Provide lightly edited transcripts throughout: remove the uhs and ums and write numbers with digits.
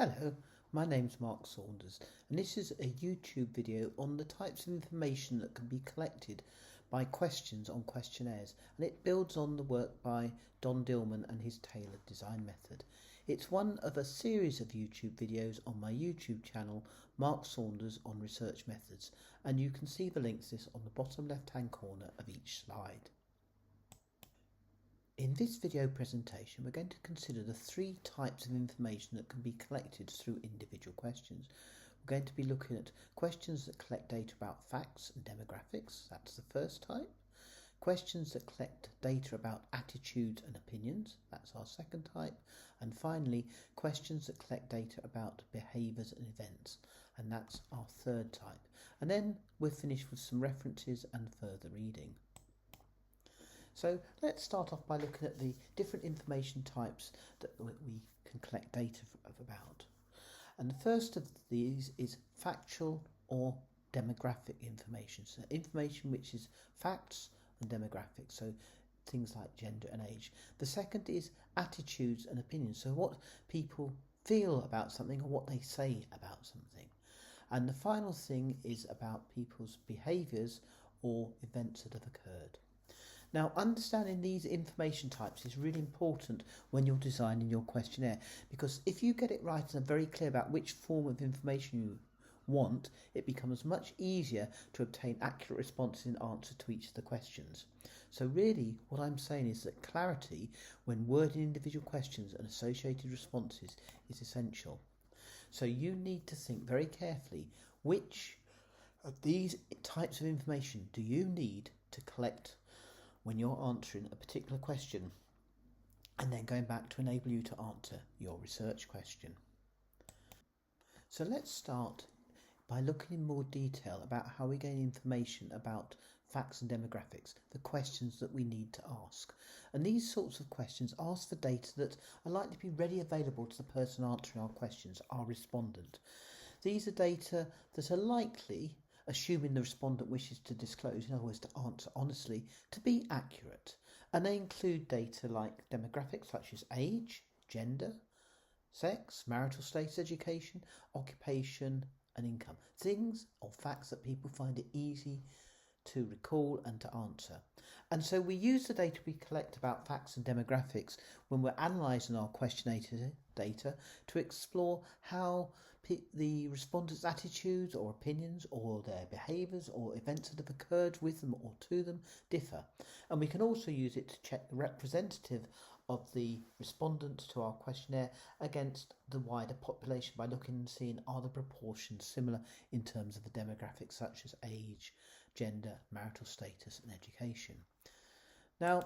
Hello, my name's Mark Saunders and this is a YouTube video on the types of information that can be collected by questions on questionnaires, and it builds on the work by Dillman and his tailored design method. It's one of a series of YouTube videos on my YouTube channel, Mark Saunders on Research Methods, and you can see the links to this on the bottom left hand corner of each slide. In this video presentation, we're going to consider the three types of information that can be collected through individual questions. We're going to be looking at questions that collect data about facts and demographics, that's the first type. Questions that collect data about attitudes and opinions, that's our second type. And finally, questions that collect data about behaviours and events, and that's our third type. And then we'll finish with some references and further reading. So let's start off by looking at the different information types that we can collect data about. And the first of these is factual or demographic information. So information which is facts and demographics, so things like gender and age. The second is attitudes and opinions, so what people feel about something or what they say about something. And the final thing is about people's behaviours or events that have occurred. Now, understanding these information types is really important when you're designing your questionnaire, because if you get it right and are very clear about which form of information you want, it becomes much easier to obtain accurate responses in answer to each of the questions. So really, what I'm saying is that clarity when wording individual questions and associated responses is essential. So you need to think very carefully, which of these types of information do you need to collect when you're answering a particular question, and then going back to enable you to answer your research question. So let's start by looking in more detail about how we gain information about facts and demographics, the questions that we need to ask. And these sorts of questions ask for data that are likely to be readily available to the person answering our questions, our respondent. These are data that are likely, assuming the respondent wishes to disclose, in other words to answer honestly, to be accurate. And they include data like demographics such as age, gender, sex, marital status, education, occupation and income. Things or facts that people find it easy to recall and to answer. And so we use the data we collect about facts and demographics when we're analysing our questionnaire data to explore how the respondents' attitudes or opinions or their behaviours or events that have occurred with them or to them differ. And we can also use it to check the representative of the respondents to our questionnaire against the wider population by looking and seeing are the proportions similar in terms of the demographics such as age, gender, marital status and education. Now,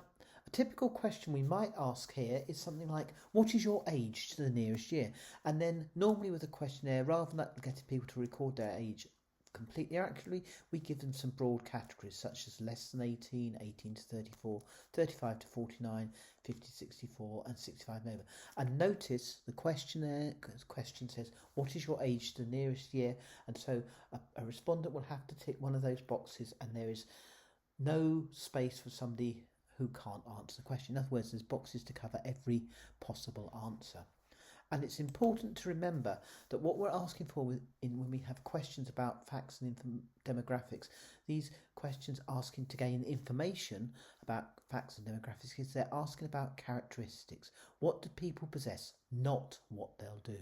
a typical question we might ask here is something like, what is your age to the nearest year? And then normally with a questionnaire, rather than getting people to record their age completely accurately, we give them some broad categories such as less than 18, 18 to 34, 35 to 49, 50 to 64 and 65 and over. And notice the question says, what is your age to the nearest year? And so a respondent will have to tick one of those boxes, and there is no space for somebody who can't answer the question. In other words, there's boxes to cover every possible answer. And it's important to remember that what we're asking for when we have questions about facts and demographics, these questions asking to gain information about facts and demographics, is they're asking about characteristics. What do people possess, not what they'll do.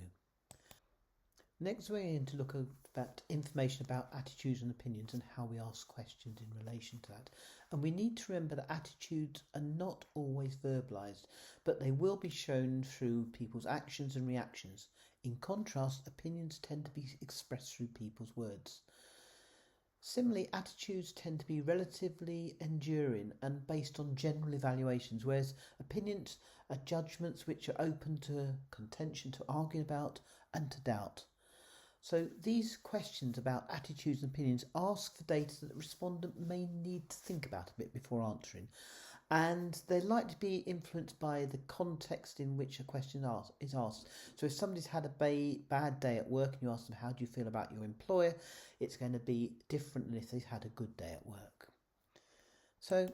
Next, we're going to look at information about attitudes and opinions and how we ask questions in relation to that. And we need to remember that attitudes are not always verbalised, but they will be shown through people's actions and reactions. In contrast, opinions tend to be expressed through people's words. Similarly, attitudes tend to be relatively enduring and based on general evaluations, whereas opinions are judgments which are open to contention, to arguing about and to doubt. So these questions about attitudes and opinions ask for data that the respondent may need to think about a bit before answering, and they're likely to be influenced by the context in which a question is asked. So if somebody's had a bad day at work and you ask them, how do you feel about your employer, it's going to be different than if they've had a good day at work. So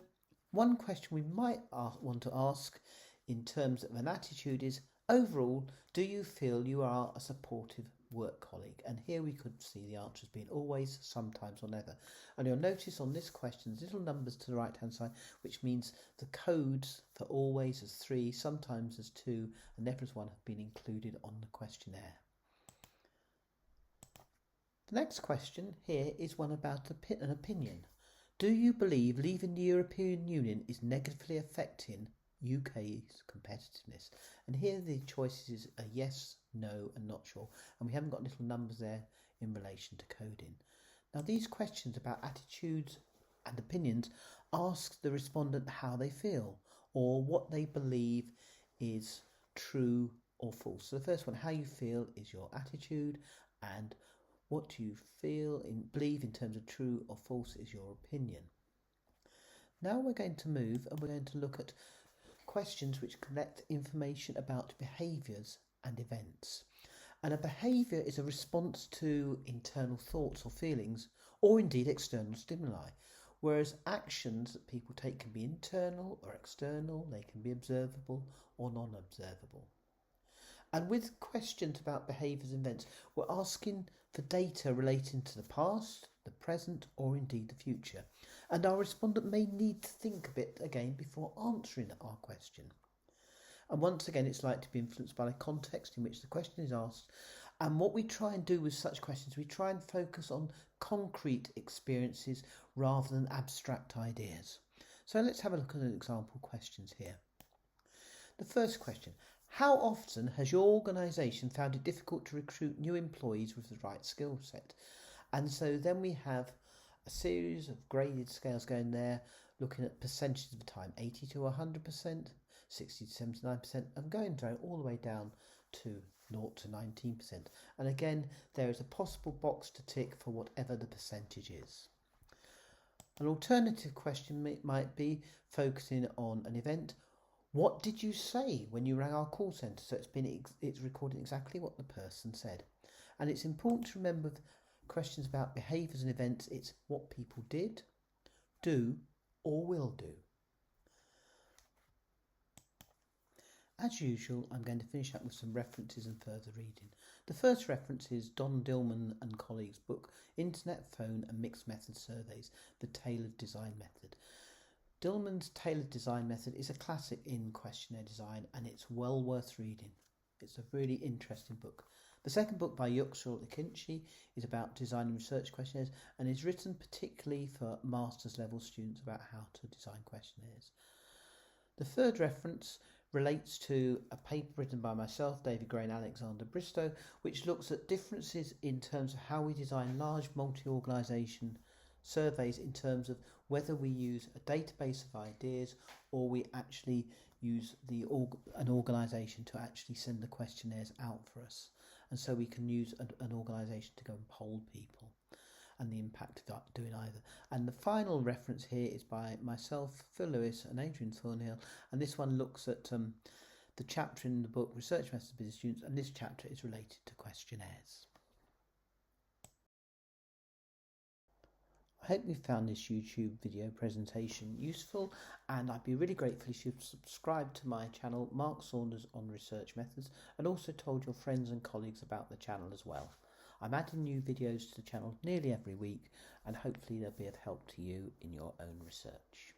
one question we might want to ask in terms of an attitude is, Overall, do you feel you are a supportive work colleague? And here we could see the answer as being always, sometimes or never. And you'll notice on this question there's little numbers to the right hand side, which means the codes for always as 3, sometimes as 2 and never as 1 have been included on the questionnaire. The next question here is one about an opinion. Do you believe leaving the European Union is negatively affecting UK's competitiveness? And here the choices are yes, no and not sure, and we haven't got little numbers there in relation to coding. Now these questions about attitudes and opinions ask the respondent how they feel or what they believe is true or false. So the first one, how you feel, is your attitude, and what do you believe in terms of true or false is your opinion. Now we're going to move and we're going to look at questions which collect information about behaviours and events. And a behaviour is a response to internal thoughts or feelings, or indeed external stimuli, whereas actions that people take can be internal or external, they can be observable or non-observable. And with questions about behaviours and events, we're asking for data relating to the past, the present or indeed the future. And our respondent may need to think a bit again before answering our question. And once again, it's likely to be influenced by the context in which the question is asked. And what we try and do with such questions, we try and focus on concrete experiences rather than abstract ideas. So let's have a look at the example questions here. The first question, how often has your organisation found it difficult to recruit new employees with the right skill set? And so then we have a series of graded scales going there, looking at percentages of the time, 80 to 100%, 60 to 79%, and going down all the way down to 0 to 19%. And again, there is a possible box to tick for whatever the percentage is. An alternative question might be focusing on an event. What did you say when you rang our call centre? So it's recording exactly what the person said. And it's important to remember questions about behaviours and events, it's what people did, do or will do. As usual, I'm going to finish up with some references and further reading. The first reference is Dillman and colleagues' book, Internet, Phone and Mixed Method Surveys, the Tailored Design Method. Dillman's Tailored Design Method is a classic in questionnaire design and it's well worth reading. It's a really interesting book. The second book by Yuxel Ikinci is about design and research questionnaires and is written particularly for master's level students about how to design questionnaires. The third reference relates to a paper written by myself, David Gray and Alexander Bristow, which looks at differences in terms of how we design large multi-organisation surveys in terms of whether we use a database of ideas or we actually use an organisation to actually send the questionnaires out for us. And so we can use an organisation to go and poll people and the impact of doing either. And the final reference here is by myself, Phil Lewis and Adrian Thornhill, and this one looks at the chapter in the book Research Methods of Business Students, and this chapter is related to questionnaires. I hope you found this YouTube video presentation useful, and I'd be really grateful if you'd subscribe to my channel, Mark Saunders on Research Methods, and also told your friends and colleagues about the channel as well. I'm adding new videos to the channel nearly every week, and hopefully they'll be of help to you in your own research.